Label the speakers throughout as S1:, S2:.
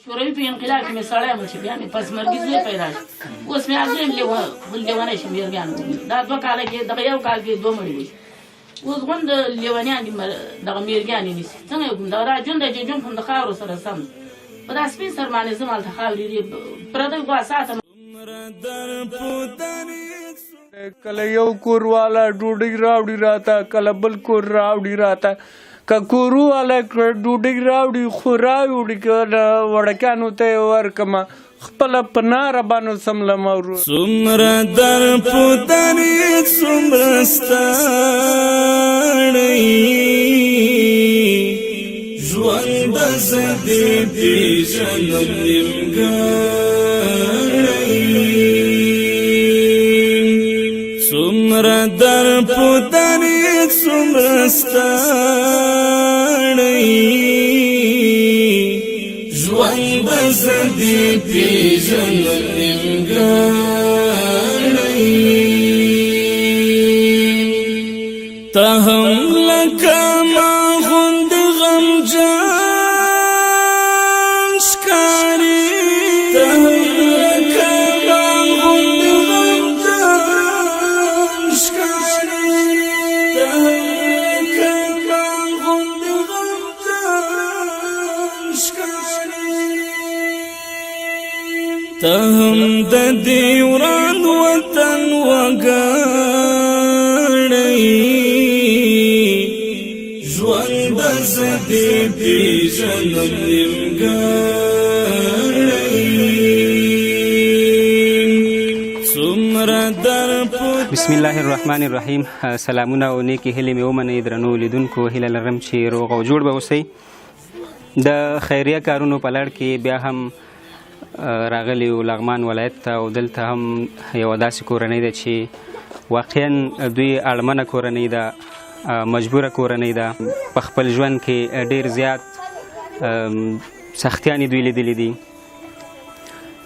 S1: شوروي په انقلاب کې مې سړی مړ شي، بیا مې پسمرګي زوی پیدا شي. اوس مې هغه زوی لیونی شي میرګیان دا 2 کاله کې دغه 1 کال کې 2 مړي وشي. اوس غوند لیونیان دي دغه میرګیانې نیسي. څنګه یې وکړم؟ دغه را ژوند دی چې ژوند خو د خاورو سره سم په دا سپین سر باندې زه هلته خاورې دي پردی غوا ساتم.
S2: کله یو کور والا ډوډۍ راوړي راته، کله بل کور راوړي راته. که کورو والا ډوډۍ راوړي خو راوړي که وړکیانو ته یې ورکمه خپله په ناره باندې سملمه ورو.
S3: څومره در په دریک څومره ستړی ژوند زه دې پېژنم نیمګړی. څومره در په دریک څومره ستړی ژوند زه دې پېژنم نیمګړی. ته هم لکه ما غوندې غمجن ښکارې، ته هم لکه ما غوندې غمجن ښکارې، ته هم لکه ما غوندې غمجن ښکارې. ته هم د دې وران وطن وګړی ژوند زه دې پېژنم نیمګړی. څومره در په
S4: بسم الله الرحمن الرحیم. سلامونه او نیکې هیلې مې ومنئ درنو لیدونکو. هیله لرم چې روغ او جوړ به اوسئ. د خیریه کارونو په لړ کې بیا هم راغلی یو لغمان ولایت ته او دلته هم یوه داسې کورنۍ ده چې واقعا دوی اړمنه کورنۍ ده، مجبوره کورنۍ ده. په خپل ژوند کې ډیر زیات سختیانې دوی لیدلې دي.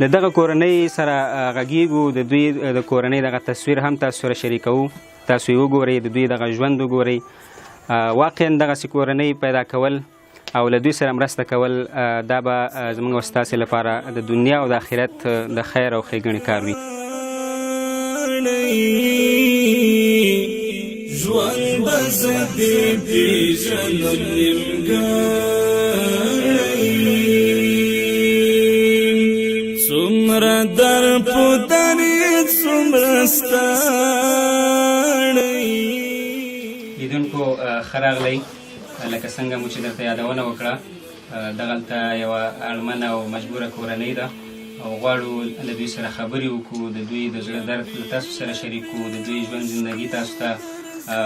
S4: له دغه کورنۍ سره غږیږو، د دوی د کورنۍ دغه تصویر هم تاسو سره شریکوو. تاسو یې وګورئ، د دوی دغه ژوند وګورئ. واقعا دغسې کورنۍ پیدا کول او له دوی سره مرسته کول دا به زموږ او ستاسې لپاره د دنیا او د آخرت د خیر او ښېګڼې کار وي.
S3: ژوند زه دې پېژنم نیمګړی. څومره در په دریک څومره ستړی.
S4: لیدونکو ښه راغلی. لکه څنګه مو چې درته یادونه وکړه، دغلته یوه اړمنه او مجبوره کورنۍ ده او غواړو له دوی سره خبرې وکړو، د دوی د زړه درد له تاسو سره شریک کړو، د دوی ژوند زندګي تاسو ته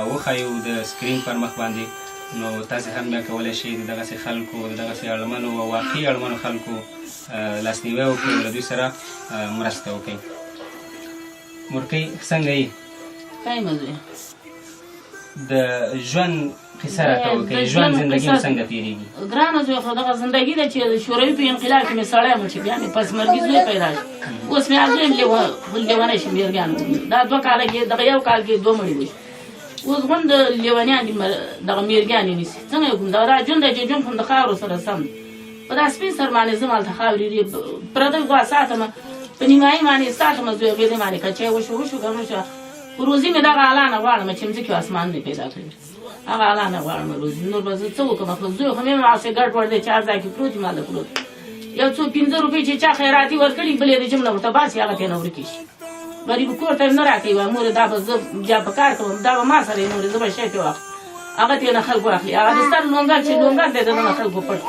S4: وښایو د سکرین پر مخ باندې. نو تاسې هم بیا کولی شئ د دغسې خلکو، د دغسې اړمنو او واقعي اړمنو خلکو لاسنیوی وکړئ او له دوی سره مرسته وکړئ. مورکۍ څنګه یې؟
S1: ښه یم زوی.
S4: د ژوند قصه راته وکړئ، ژوند زندګي مو څنګه تېرېږي؟
S1: ګرانه زوی خو دغه زندګي ده چې شوروي په انقلاب کې مې سړی مړ شي، بیا مې پسمرګي زوی پیدا شي. اوس مې هغه زوی لیونی شي میرګیان دا 2 کاله کې دغه 1 کال کې 2 مړي وشي. اوس غوند لیونیان دي دغه میرګیانې نیسي. څنګه یې وکړم؟ دغه را ژوند دی چې ژوند خو د خاورو سره سم په دا سپین سر باندې زه هلته خاورې دي پردی غوا ساتمه، په نیمایي باندې ساتمه زوی غېدې باندې که چای وشو که وشو. خو روزي مې دغه الله نه غواړم چې مځکې او اسمان مې پیدا کړي، هغه الله نه غواړم روزي. نور به زه څه وکړم؟ خو زوی خو مې هغسې ګډ وډ دی چې هر ځای کې پروت وي، ماته پروت. یو څو 15 روپۍ چې چا خیراتي ورکړي بل یې د جم نه ورته باسي، هغه ترې نه ورکې شي. غریب کور ته نه راکوي، وایي مورې دا به زه بیا په کار کوم، دا به ما سره یې مورې زه به شی پرې واخلم. هغه ترې نه خلکو اخلي. هغه د ستر لونګر چې لونګر دی د ده نه خلکو پټ.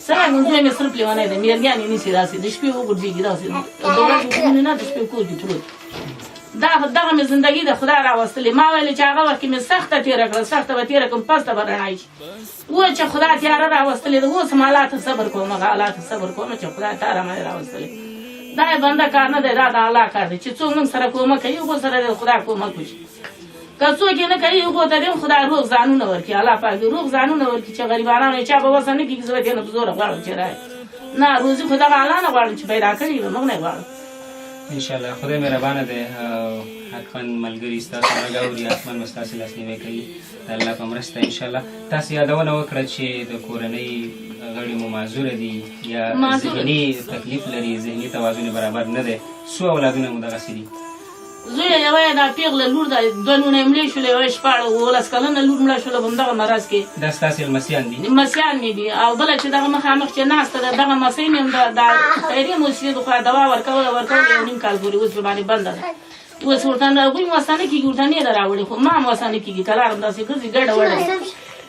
S1: څنګه زوی مې صرف لیونی دی، میرګیانې نیسي داسې د شپې وګرځېږي داسې د ورځې خوبونه نه د شپې کور کې پروت. دغه مې زندګي د خدای راوستلې. ما ویلې چې هغه وخت کې مې سخته تېره کړه، سخته به تېره کړم، پسته به رڼا شي. و چې خدای تیاره راوستلې ده، اوس هم حالاتو صبر کوم، هغه حالاتو صبر کوم چې خدای تیاره مې راوستلې. دا یې بنده کار نه دی، دا د الله کار دی چې څوک موږ سره کومک کوي، یو بل سره د خدای کومک وشي. که څوک یې نه کوي هغو ته دې خدای روغ ځانونه ورکړي، الله پاک دې روغ ځانونه ورکړي چې غریبانانو یې چا به وسه نه کېږي. زه به دې نه په زوره غواړم چې رایې نه روزي خو دغه الله نه غواړم چې پیدا کړي وي، موږ نه غواړم.
S4: انشاءالله خدای مهربانه دی. حتما ملګري ستاسو غږ اوري، حتما به ستاسې لاسنیوی کوي د الله په مرسته انشاءالله. تاسو یادونه وکړه چې د کورنۍ غړي مو معذوره دي یا
S1: معذوره.
S4: ذهني تکلیف لري، ذهني توازن برابر نه دی، څو اولادونه مو دغسې دي؟
S1: زوی یې یوه یې دا پیغله لور ده، دوه لوڼه یې مړې شولې، یوه یې شپاړه 12 کلنه لور مړه شوله په همدغه مرض کې.
S4: دا ستاسې لمسیان دي؟
S1: مسیان مې دي. او بله چې دغه مخامخ چې ناسته ده دغه مسۍ مې هم دا خیریه موسسې د خوا دوا ورکوله یو نیم کال پورې، اوس په باندې بنده ده. اوس ورته هغوی م وسه نه کېږي، ورته نه ده راوړې، خو ما هم وسه نه کېږي، کلار هم داسې ګرځي ګډه وډه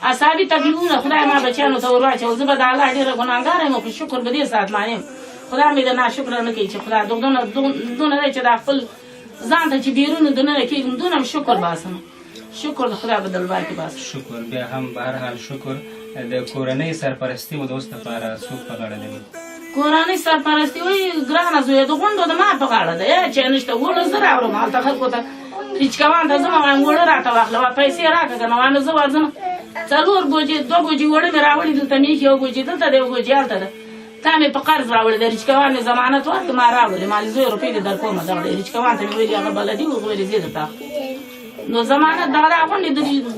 S1: اعصابي تکلیفونه خدای ما بچیانو ته ور واچوه. زه به د الله ډېره ګناهګاره یم، خو شکر به دې ساعت باندې یم. خدای مې د ناشکره نه کوي چې خدای دونه دی چې دا خپل ځان ته چې بیرون دننه کېږم دونه هم شکر باسم. شکر د خدای په دربار کې باسم.
S4: شکر. بیا هم به هر حال شکر. د کورنۍ سرپرستي مو د اوس لپاره څوک په غاړه لري؟
S1: کورنۍ سرپرستي وایي ګرانه زویه د غونډو د ما په غاړه ده. یا چې نشته وړه زه راوړم هلته خلکو ته هیچکوان ته ځم وایم وړه راته واخله، پیسې راکړه که نه وایم زه ورځم 4 بوجې 2 بوجې وړه مې راوړي دلته مې ایښي، 1 بوجې دلته ده 1 بوجې هلته ده. تا مې په قرض راوړې ده، هیچکوان مې ضمانت ورکړه ما راوړلې، ما 2 روپۍ دې در کومه دغه هیچکوان ته مې ویلي هغه بلدي و، هغه ویلې زه درته نو ضمانت دغه راغونډې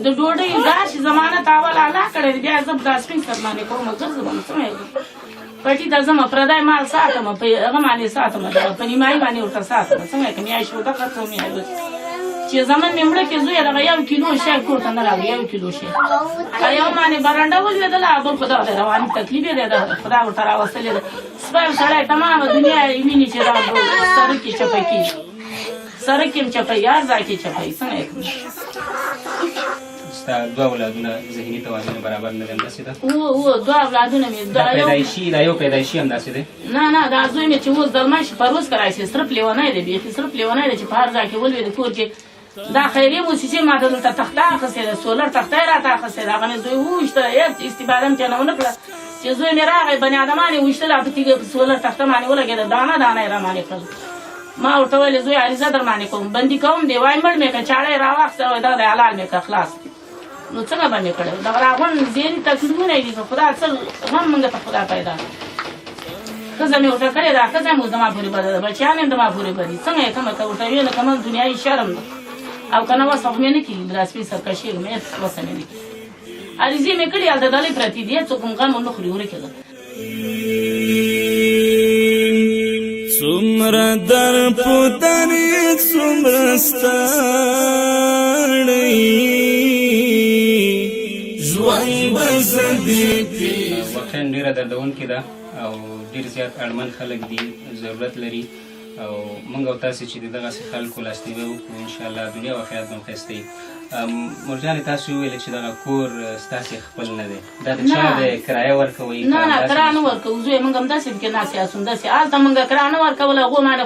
S1: د ډوډۍ داسې ضمانت اول اعلی کړی دی. بیا زه دا سپین سر باندې کومه ګرځم څنګه پټي ته ځم پردی مال ساتم، په هغه باندې ساتم، په نیمایي باندې ورته ساتم. څنګه که میاشت ورته خرڅوم میاشت چې زمن مې مړه کې زویه دغه 1 کیلو شی کور ته نه راوړي، 1 کیلو شی یو باندې برنډه ولوېدله، بل خو دغه رواني تکلیف یې دی، د خدای ورته راوستلې ده. سپی سړی تمامه دنیا یې ویني چې دا سړک یې چپه کېږي، سړک یې هم چپوي، هر ځای کې چپوي. څنګه یې کړم؟
S4: ستا 2 اولادونه ذهني توازن برابر نه دی، همداسې ده؟
S1: 2 اولادونه مې
S4: دا پیدایشي، دا یو پیدایشي همداسې دی؟
S1: نه دا زوی مې چې اوس درمن شي پروز کړی شي، صرف لیونی دی، بیخي صرف لیونی دی چې په هر ځای کې ولوېد. کور کې دا خیریه موسسې ما ته دلته تخته اخیستې ده، سولر تخته یې راته اخیستې ده، هغه مې زوی وویشته، هېڅ استفاده مې ترېنه ونه کړه. چې زوی مې راغی بني ادمان یې ویشتله په تیږه په سولر تخته باندې ولګېده، دانه دانه یې راباندې کړل. ما ورته ویلې زوی عریضه در باندې کوم، بندي کوم دی، وایي مړ مې کړه، چاړه یې راواخیسته، وایي دا دی حلال مې کړه خلاص. نو څنګه به مې کړی؟ دغه راغونډ ذهني تکلیفونه یې دي، که خدای څه غم موږ ته خدای پیدا ښځه مې ورته کړې ده، ښځه مې اوس زما پورې بده ده، بچیان یې زما پورې بدي. څنګه یې کومه ته ورته ویله که من دنیایي شرم ده او که نه وسه خو مې نه کېږي، بلا سپین سر کشېږم، هېڅ وسه مې نه کېږي. عریضې مې کړي هلته ډلې پرتې دي، هېڅوک هم غم ونه خوري ورکې ده.
S3: څومره در پوتنې څومره ستړی ژوند به زه دې
S4: واقعا ډېره دردونکې ده او ډېر زیات اړمن خلک دي، ضرورت لري او موږ او تاسې چې د دغسې خلکو لاسنیوی وکړو انشاءالله دنیا او آخرت به هم ښایسته وي. مرجانې تاسو وویلې چې دغه کور ستاسې خپل نه دی، دا د چا دی؟ کرایه ورکوئ؟
S1: نه کرایه نه ورکوو زویه، موږ هم داسې پکې ناست یاستو، داسې هلته موږ کرایه نه ورکوله، هغو باندې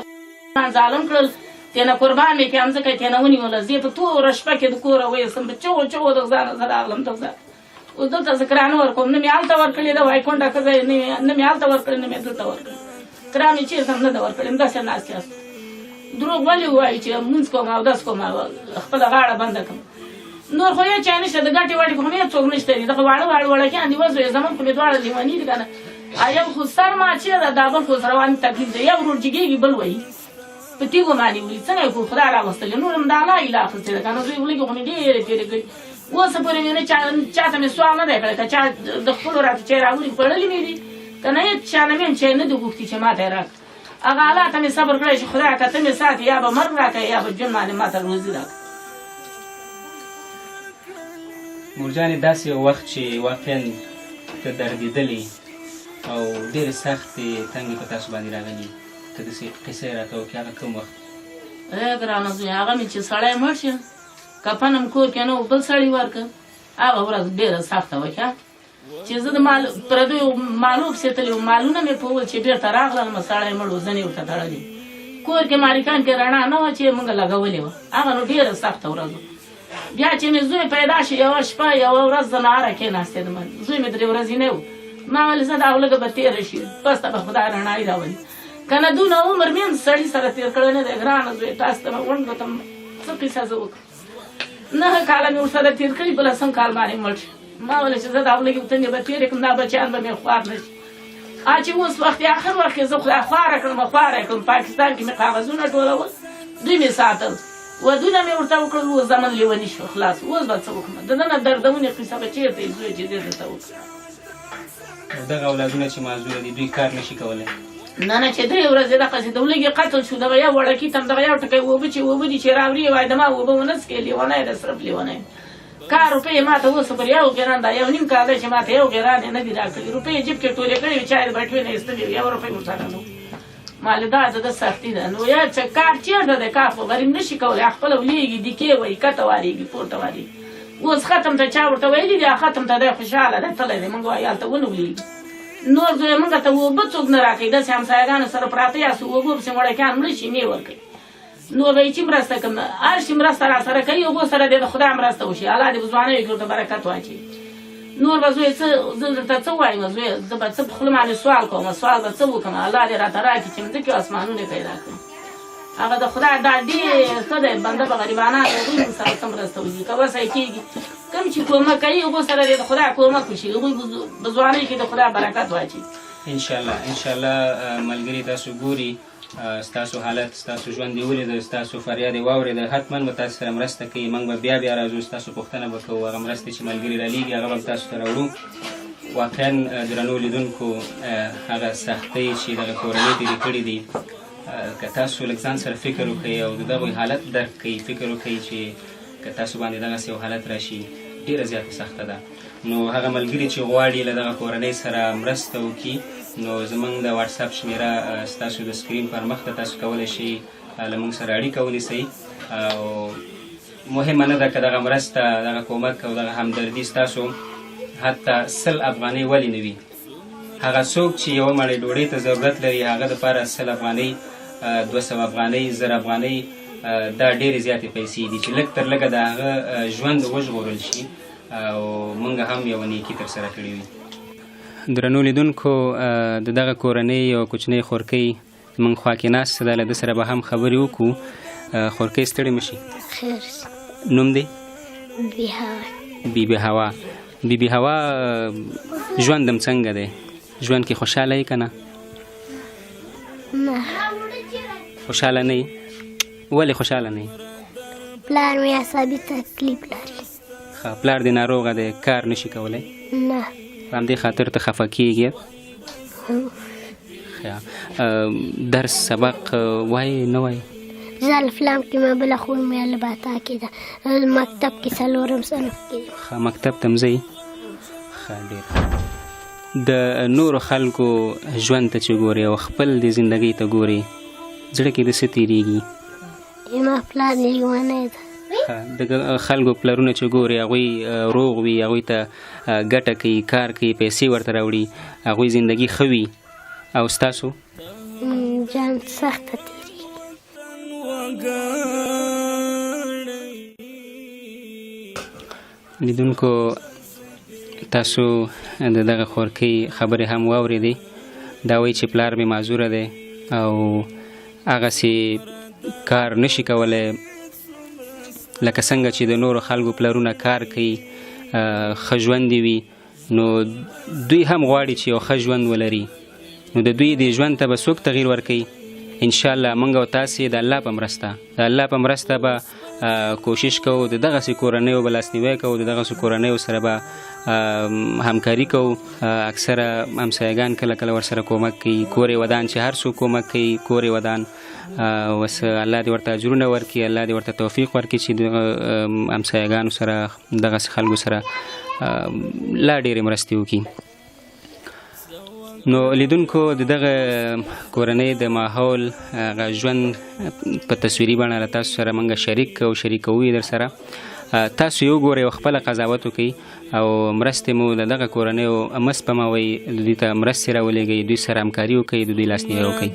S1: ظالم کړل، تېنه قربان مې کړم، ځکه تېنه ونیوله. زه یې په توره شپه کې د کوره ویستم، په چغو چغو د ځانه زه راغلم دغه اوس دلته زه کرایه نه ورکوم، نه مې هلته ورکړې ده وایکونډه ښځه نه مې هلته ورکړې، نه مې دلته ورکړې، کرایه مې چېرته هم نه ده ورکړې، همداسې ناست یاستو. دروغ ولې ووایي چې لمونځ کوم اودس کوم، خپله غاړه بنده کړم، نور خو یو چا نشته، د ګټې وټې خو هم هېڅوک نشته دي، دغه واړه واړه وړکیان دي، وزویې زمونږ خو مې دواړه لیوني دي که نه. یو خو سر ماچې ده، دا بل خو رواني تکلیف دی، یو ورور جګېږي بل وایي په تیږو باندې ولي، څنګه یې کړو خدای راوستلې، نور هم د الله ایله اخیستې ده که نه. زوی ولږې خو مې ډېرې تېرې کړي، اوسه پورې مې نه چا ته مې سوال نه دی کړی، که چا د خپلو راته چای راوړي خوړلي مې دي که نه، هېڅ چا نه مې هم چای نه دي غوښتي چې ما ته یې راکړه. هغه الله ته مې صبر کړی چې خدایه که ته مې ساتې یا به مرګ راکړې یا به ژوند باندې ما ته روزي راکړه.
S4: مرجانې داسې یو وخت چې واقعا ته دردېدلې او ډېرې سختې تنګې په تاسو باندې راغلي، ته داسې قصه یې راته وکړې، هغه کوم وخت؟
S1: ګرانه زویه هغه مې چې سړی مړ شي، کفن هم کور کې نه و، بل سړي ورکړه، هغه ورځ ډېره سخته وه ښه، چې زه د پردیو مالو پسې تللې وم، مالونه مې په ول چې بېرته راغلم، سړی مړ و، زنې ورته تړلې، کور کې مالکان کې رڼا نه وه چې موږ لګولې وه، هغه نو ډېره سخته ورځ وه. بیا چې مې زوی پیدا شي، یوه شپه یوه ورځ زه نهاره کېناستېدم، زوی مې 3 ورځې نه و، ما ویل زه دا لږه به تېره شي، بس ته به خدای رڼایي راولي، که نه دونه عمر مې هم سړي سره تېر کړی نه دی. ګرانه زوی تاسو ته مې غونډو ته څه قصه زه وکړم، 9 کاله مې ورسره تېر کړي، په 10 کال باندې مړ شي. ما ویل چې زه دا لږې تنې به تېرې کړم، دا بچیان به مې خوار نه شي. چې اوس وخت یې آخر وخت کې زه خدای خواره کړم، خواره یې کړم، پاکستان کې مې کاغذونه ټولول، دوی مې ساتل، ودونه مې ورته وکړل، اوس زمن لیوني شو خلاص، اوس به څه وکړم، د ده نه دردونې قصه به چېرته یې زوی چې دې درته وکړم.
S4: دغه اولادونه چې معذوره دي دوی کار نشي کولی؟
S1: نه چې 3 ورځې دغسې د ولږې قتل شو دغه یو وړکي ته هم دغه یو ټکی اوبه چې اوبه دي چې راوړي وای د ما اوبه ونه څښې لیونی د صرف لیونی کار روپۍ ما ته اوس پر یو ګران دا یو نیم کال دی چې ما ته یو ګران یې نه دي راکړي روپۍ یې جیب کې ټولې کړې وې چا یې د بټوې نه ایستلې وې 1 روپۍ ورسره نه مالې دا د سختي ده نو یا چې کار چېرته دی کار خو غریب نشي کولی خپله ولېږي دیکې وایي کته واریږي پورته واریږي اوس ختم ته چا ورته ویلي دي ختم ته دی خوشحاله دی تللی دی موږ وایي هلته ونه ولېږي نور زوی موږ ته اوبه څوک نه راکوي داسې همسایګانو سره پراته یاستو اوبه پسې وړکیان مړه شي نه ورکوي نو به یې چې مرسته کوم هر شي مرسته راسره کوي اوبو سره دې د خدای مرسته وشي الله دې په ځوانیو کې ورته برکت واچوي نور به زوی زه درته څه وایم زوی زه به څه په خوله باندې سوال کوم سوال به څه وکړم الله دې راته راکړي چې مځکې او اسمانونه پیدا کړي هغه د خدای دا ډېر ښه دی بنده به غریبانان هغوی موږ سره څه مرسته وکړي که وسه یې کېږي کوم چې کومک کوي هغو سره دې د خدای کومک وشي هغوی په ځوانۍ کې د خدای برکت واچوي
S4: انشاءالله ملګري تاسو ګوري ستاسو حالت ستاسو ژوند یې ولیده ستاسو فریاد یې واورېده حتما به تاسو سره مرسته کوي موږ به بیا راځو ستاسو پوښتنه به کوو هغه مرستې چې ملګري رالیږي هغه به تاسو ته راوړو واقعا درنو لیدونکو هغه سختۍ چې دغه کورنۍ تېرې کړي دي که تاسو لږ ځان سره فکر وکړئ او د دغوی حالت درک کوئ فکر وکړئ چې که تاسو باندې دغسې یو حالت راشي ډېره زیاته سخته ده نو هغه ملګري چې غواړي له دغه کورنۍ سره مرسته وکړي نو زموږ د واټساپ شمېره ستاسو د سکرین پر مخ ته تاسو کولی شئ له موږ سره اړیکه ونیسئ او مهمه نه ده که دغه مرسته دغه کومک او دغه همدردي ستاسو حتی 100 افغانۍ ولې نه وي هغه څوک چې یوه مړۍ ډوډۍ ته ضرورت لري هغه دپاره 100 افغانۍ 200 افغانۍ 1000 افغانۍ دا ډېرې زیاتې پیسې دي چې لږ تر لږه د هغه ژوند وژغورل شي او موږ هم یوه نیکي ترسره کړې وي درنو لیدونکو د دغه کورنۍ یوه کوچنۍ خورکۍ موږ خوا کې ناسته ده له ده سره به هم خبرې وکړو خورکۍ ستړې مه شي خیر نوم دی بیبي هوا بیبي هوا ژوند هم څنګه دی ژوند کې خوشحاله یې که نه خوشحاله نه یې ولې خوشحاله نه یې
S5: پلار مې عصبي تکلیف لري
S4: ښه پلار دې ناروغه دی کار نشي کولی
S5: نه
S4: په همدې خاطر ته خفه کېږې درس سبق وایې نه وایې
S5: زه الفلام کې ما بله خور مې الباتا کې ده مکتب کې 4م صنف کې
S4: ښه مکتب ته م ځئ ښه ډېر د نورو خلکو ژوند ته چې ګورې او خپل د زندګۍ ته ګورې زړه کې د څه تېرېږي
S5: ما پلار لیونی ده
S4: د خلکو پلرونه چې ګورې هغوی روغ وي هغوی ته ګټه کوي کار کوي پیسې ورته راوړي هغوی زندګي ښه وي او ستاسو
S5: جان سخته تېرېږي
S4: لیدونکو تاسو د دغه خورکۍ خبرې هم واورېدې دا وایي چې پلار مې معذوره دی او هغسې کار نشي کولی لکه څنګه چې د نورو خلکو پلرونه کار کوي ښه ژوند وي نو دوی هم غواړي چې یو ښه ژوند ولري نو د دوی د ژوند ته به څوک تغییر ورکوي انشاءالله موږ او تاسې د الله په مرسته به کوشش کوو د دغسې کورنیو به لاسنیوی کوو د دغسې کورنیو سره به همکاري کوو اکثره همسایګان کله کله ورسره کومک کوي کور یې ودان چې هر څوک کومک کوي کور یې ودان وس الله دې ورته اجرونه ورکړي الله دې ورته توفیق ورکړي چې د همسایګانو سره دغسې خلکو سره لا ډېرې مرستې وکړي نو لیدونکو د دغه کورنۍ د ماحول هغه ژوند په تصویري بڼه له تاسو سره موږ شریکوو در سره تاسو یو ګورئ او خپله قضاوت وکړئ او مرستې مو د دغه کورنیو مه سپموئ دوی ته مرستې راولېږئ دوی سره همکاري وکړئ د دوی لاسنیوی وکړئ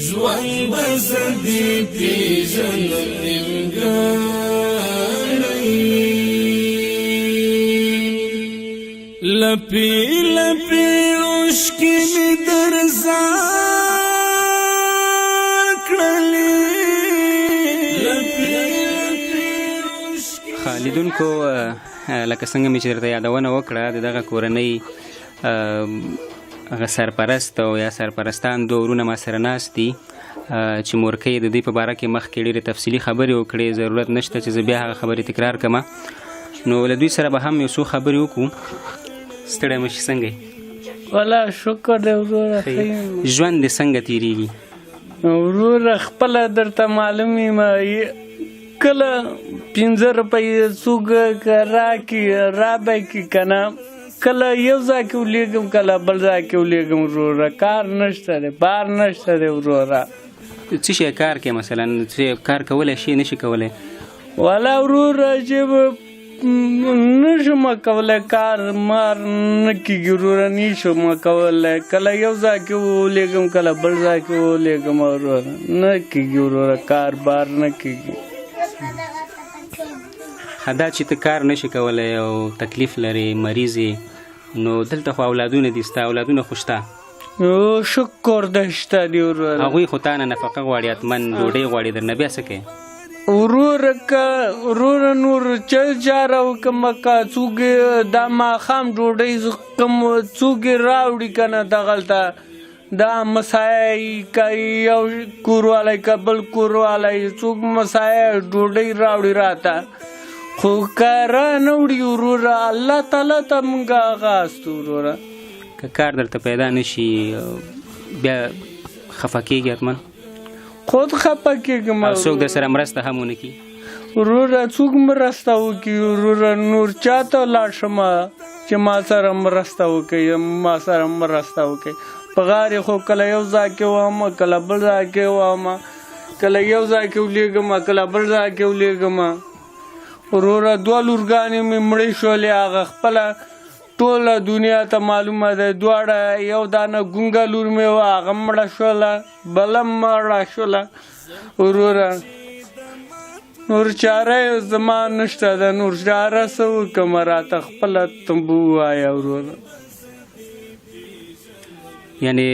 S4: ژوند به زه دې پېژنم لپی لپی اوشکی می درزا کړلې لیدونکو لکه څنګه مې چې درته یادونه وکړه د دغه کورنۍ هغه سرپرست او یا سرپرستان دوه ورونه ما سره ناست دي چې مورکۍ د دې په باره کې مخکې ډېرې تفصیلي خبرې وکړې، ضرورت نشته چې زه بیا هغه خبرې تکرار کړم. نو له دوی سره به هم یو څو خبرې وکړو. ستړی مه شي، څنګه یې؟
S2: والله شکر دی وروره.
S4: ژوند دې څنګه تېرېږي؟
S2: وروره خپله درته معلوم یم، کله 15 روپۍ څوک راکړي رابه کړي که نه، کله یو ځای کې ولیږم کله بل ځای کې ولیږم وروره. کار نشته دی، بار نشته دی وروره.
S4: څه شی کار کوې مثلا؟ څه کار کولی شي نشي کولی؟
S2: والا وروره چې نشم کولی، کار مار نه کېږي وروره، نشم کولی. کله یو ځای کې ولیږم کله بل ځای کې ولیږم وروره، نه کېږي وروره، کار بار نه کېږي.
S4: دا چې ته کار نشي کولی او تکلیف لرې، مریض یې، نو دلته خو اولادونه دي ستا، اولادونه خو شته؟
S2: شکر ده شته دي وروره.
S4: هغوی خو تا نه نفقه غواړي، حتمن ډوډۍ غواړي، درنه بیا څه کوې؟
S2: وروره نور چل چاره وکړم که څوک دا ماښام ډوډۍ څوک راوړي که نه دغلته دا مسایه که یو کوروالی که بل کوروالی څوک مسایه ډوډۍ راوړي راته، خو که را نه وړي وروره الله تعالی ته مونږ هغه استو وروره.
S4: که کار درته پیدا نشي بیا خفه کېږي حتمن؟
S2: خود خفه کېږم.
S4: او څوک در سره مرسته هم ونه کړي؟
S2: وروره څوک مرسته وکړي وروره، نور چاته لاړ شم چې ما سره مرسته وکړي، ما سره مرسته وکړي. په غار خو کله یو ځای کې وم کله بل ځای کې وم، کله یو ځای کې ولیږم کله بل ځای کې ولیږم. وروره 2 لورګانې مې مړې شولې، هغه خپله ټوله دنیا ته معلومه ده. دواړه یو دانه ګونګه لور مې وه، هغه مړه شوله، بله مړه شوله. وروره نور چاره زما نشته ده، نور چاره څه وکړم راته خپله تنبو ووایه وروره.
S4: یعنې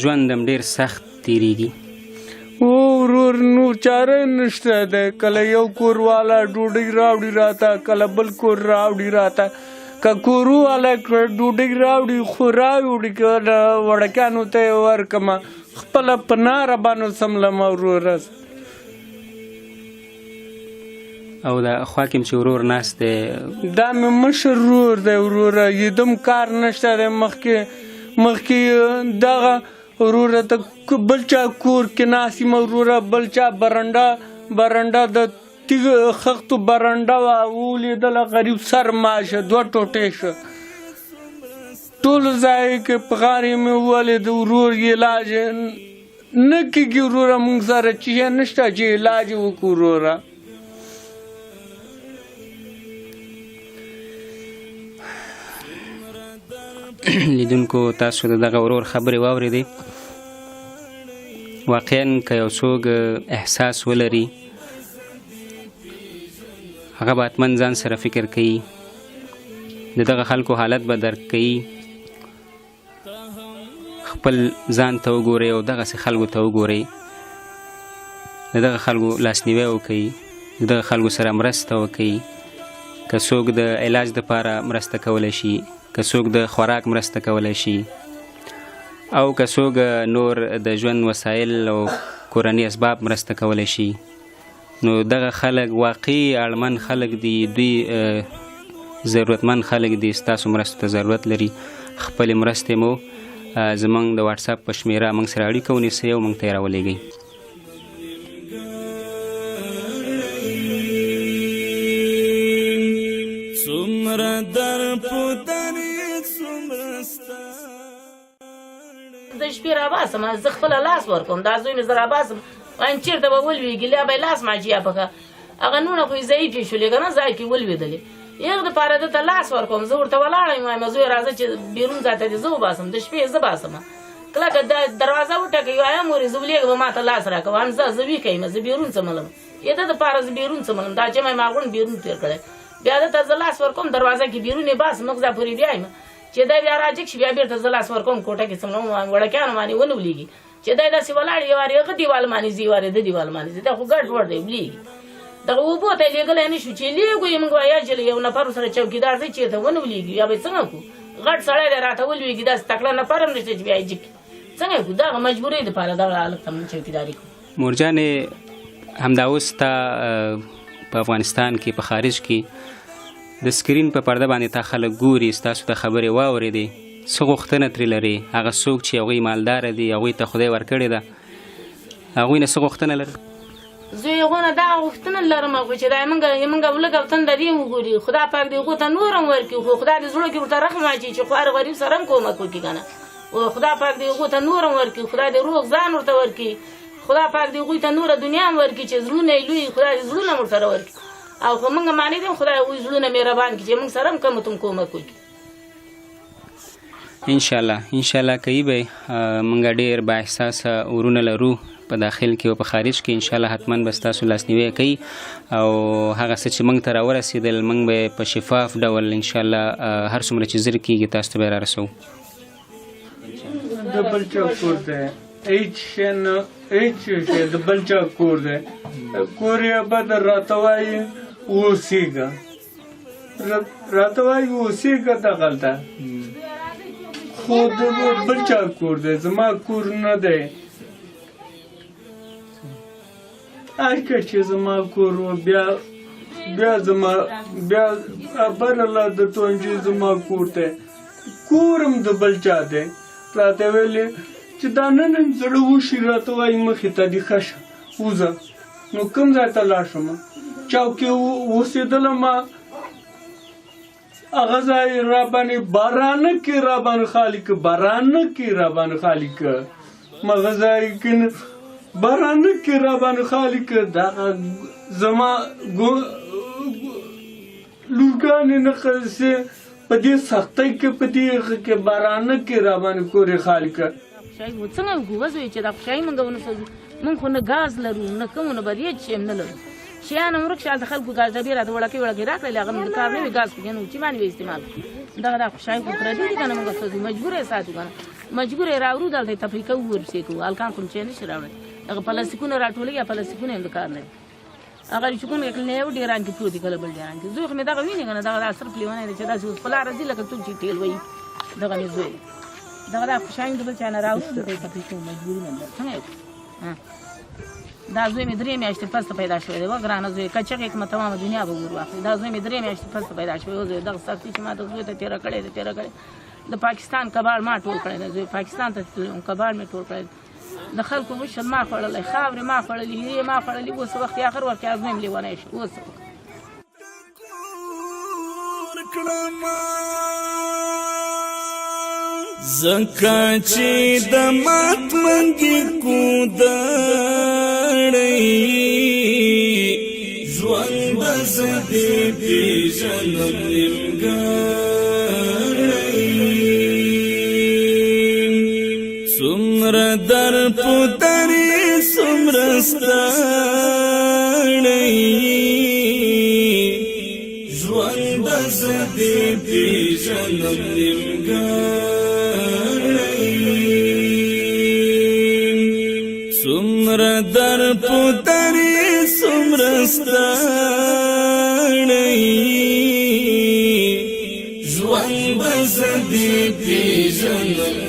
S4: ژوند هم ډېر سخت تېرېږي؟
S2: ورور نور چاره نشته ده، کله یو کور والا ډوډۍ راوړي راته کله بل کور راوړي راته. که کورو والا ډوډۍ راوړي خو راوړي که وړکیانو ته یې ورکړمه، خپله په ناره باندې سملمه وروره.
S4: او دا خوا کې چې ورور ناست دی
S2: دا مې مشر ورور دی وروره، یدم کار نشته دی. مخکې دغه وروره ته بل چا کور کې ناست یم وروره، بل چا برنډه د تیږ خښتو برنډه وه ولیدله، غریب سر ماشه 2 ټوټې شه. ټول ځای کې په غار یې مې وولید ورور علاج نه کېږي وروره، مونږ سره چې نشته چې علاج وکړو وروره.
S4: لیدونکو تاسو د دغه ورور خبرې واورېدې. واقعا که یو څوک احساس ولري هغه به حتمن ځان سره فکر کوي، د دغه خلکو حالت به درک کوي، خپل ځان ته وګورئ او دغسې خلکو ته وګورئ، د دغه خلکو لاسنیوی وکړئ، د دغه خلکو سره مرسته وکړئ. که څوک د علاج دپاره مرسته کولی شي، که څوک د خوراک مرسته کولی شي، او که څوک نور د ژوند وسایل او کورني اسباب مرسته کولی شي، نو دغه خلک واقعي اړمن خلک دي، دوی ضرورتمند خلک دي، ستاسو مرستو ته ضرورت لري. خپلې مرستې مو زموږ د واټساپ په شمېره موږ سره اړیکه ونیسئ او موږ ته یې راولېږئ.
S1: د شپې راباسم، زه خپله لاس ورکوم، دا زوی مې زه راباسم وایم چېرته به ولوېږي، بیا به یې لاس ماچیا پکه هغه نونه خو یې ضعیفې شولې که نه، ځای کې ولوېدلې. یغ دپاره ده ته لاس ورکوم، زه ورته ولاړه یم وایم زوی راځه چې بیرون ځای ته دې زه وباسم، د شپې زه باسم. کلکه دروازه وټکوي وایم مورې زه ولېږم ما ته لاس راکړه، وایم زه ویښه یم، زه بیرون څملم، یې ده دپاره زه بیرون څملم، دا جمع ماغون بیرون تېر کړی. بیا ده ته زه لاس ورکوم، دروازه کې بیرون یې باسم، موږ ځای پورې بیا یم چې دی بیا راجګ شي، بیا بېرته زه لاس ورکوم کوټه کې څملم، وایم وړکیانو باندې ونه ولېږي چې دی داسې ولاړ یې وارې هغه دیوال باندې ځي وارې ده دیوال باندې ځي، دا خو ګډ وډ دی ولېږي. دغه اوبو ته یې لېږلی نه شو چې لېږو یې موږ وایه چې یو نفر سره چوکیدار دی چېرته ونه ولېږي، یا به یې څنګه کړو؟ غټ سړی دی راته ولوېږي، داسې تکړه نفر هم نشته چې بیا یې جګ کړي، څنګه کو دغه مجبورۍ دپاره دغه هلک ته موږ چوکیداري کوو.
S4: مورجانې همدا اوس تا په افغانستان کې په خارج کې د سکرین په پرده باندې تا خلک ګوري، ستاسو ته خبرې واورېدې، څه غوښتنه ترې لرې؟ هغه څوک چې هغوی مالداره دي، هغوی ته خدای ورکړې ده، هغوی نه څه غوښتنه لري؟
S1: زه هغو نه دغه غوښتنه لرم چې دا موږ لږ او تنده دې وګوري، خدا پاک دې هغو ته نور هم ورکړي، خو خدای دې زړه کې ورته رحم واچوي چې خوار غریب سره هم کومک وکړي که نه. خدا پاک دې هغو ته نور هم ورکړي، خدای دې روغ ځان ورته ورکړي، خدا پاک دې هغوی ته نوره دنیا هم ورکړي چې زړونه یې لوی، خدای دې زړونه هم ورسره ورکړي. او خو موږ معنی دیم خدای هغوی زړونه مهربان کړي چې موږ سره هم کم کومک وکړي.
S4: انشاءالله کوي به موږ ډېر با احساسه ورونه لرو په داخل کې او په خارج کې. انشاءالله حتما به ستاسو لاسنیوی کوي او هغه څه چې موږ ته راورسېدل موږ به په شفاف ډول انشاءالله هر څومره چې زر کېږي تاسو ته به یې رارسوو.
S2: د بل چا کور دی، هېڅ شی نه، هېڅ شی د بل چا کور دی، کور یې به راته وایي اوسېږه، راته وایي اوسېږه دغلته، خو د بل چا کور دی، زما کور نه دی. هر که چې زما کور و بیا برله د تونجي زما کور دی، کور هم د بل چا دی. راته ویلې چې دا نن هم زړه وشي، راته وایي مخې ته دې ښه شه وځه. نو کوم ځای ته لاړ شم؟ چوکۍ اوسېدلم، هغه ځای راباندې بارانه کې راباندې خالي که، بارانه کې راباندې خالي که، مغه ځای کې بارانه کې راباندې خالي که. دغه زما لورګانې نه خلسې په دې سختۍ کې په دې کې بارانه کې راباندې کورې خالي که.
S1: خوشحالي به څنګه وکړو؟ وځوي چې دا خوشحالي موږ ونسوځو. موږ خو نه ګاز لرو نه کوم نه بل هېڅ شی هم نه لرو. شیان هم ورک شي، هلته خلکو ګاز ډبې راته وړکۍ راکړلې، هغه موږ کار نه وي ګاز پکې نه وي چې باندې به استعمال کړو. دغه دا خوشحالي خو پردي دي که نه، موږ سوځو مجبور یې ساتو که نه، مجبور یې راوړو دلته یې تفریح کوو ورپسې کوو. هلکان خو چې نه شي راوړی، هغه پلاستیکونه راټولوي یا پلاستیکونه هم د کار نه دي. هغه ریچکونه کله یو ډېران کې پروت دي، کله بل ډېران کې. زوی خو مې دغه وینې که نه، دغه دا صرف لیونی دی چې داسې اوس په لاره ځي لکه څوک چې ټېل وهي، دغه مې زوی دی. دغه دا خوشحالي د بل چا نه راوړو، دلته یې تفریح کوو، مجبوري نه ده. څنګه یې وکړو؟ دا زوی مې 3 میاشتې پسته پیدا شوی دی. ګرانه زوی کچک یې کومه تمامه دنیا به ور واخلي. دا زوی مې 3 میاشتې پسته پیدا شوی و. زوی دغه سختي چې ما د زوی ته تېره کړې ده، تېره کړې د پاکستان کباړ ما ټول کړی دی. زوی پاکستان ته تللی، کباړ مې ټول کړی دی، د خلکو غشل ما خوړلی، خاورې ما خوړلي، هیرې ما خوړلي. اوس وخت یې آخر وخت کې ازمې م لیونی شو. اوس
S3: زکا چې د مات منګي کودړی ژوند زدي پیژنم نیمګړی څومره در پودرې څومره ستړی ژوند زدي پیژنم نیمګړی څومره در پودرې څومره ستړی ژوند زدي پیژنم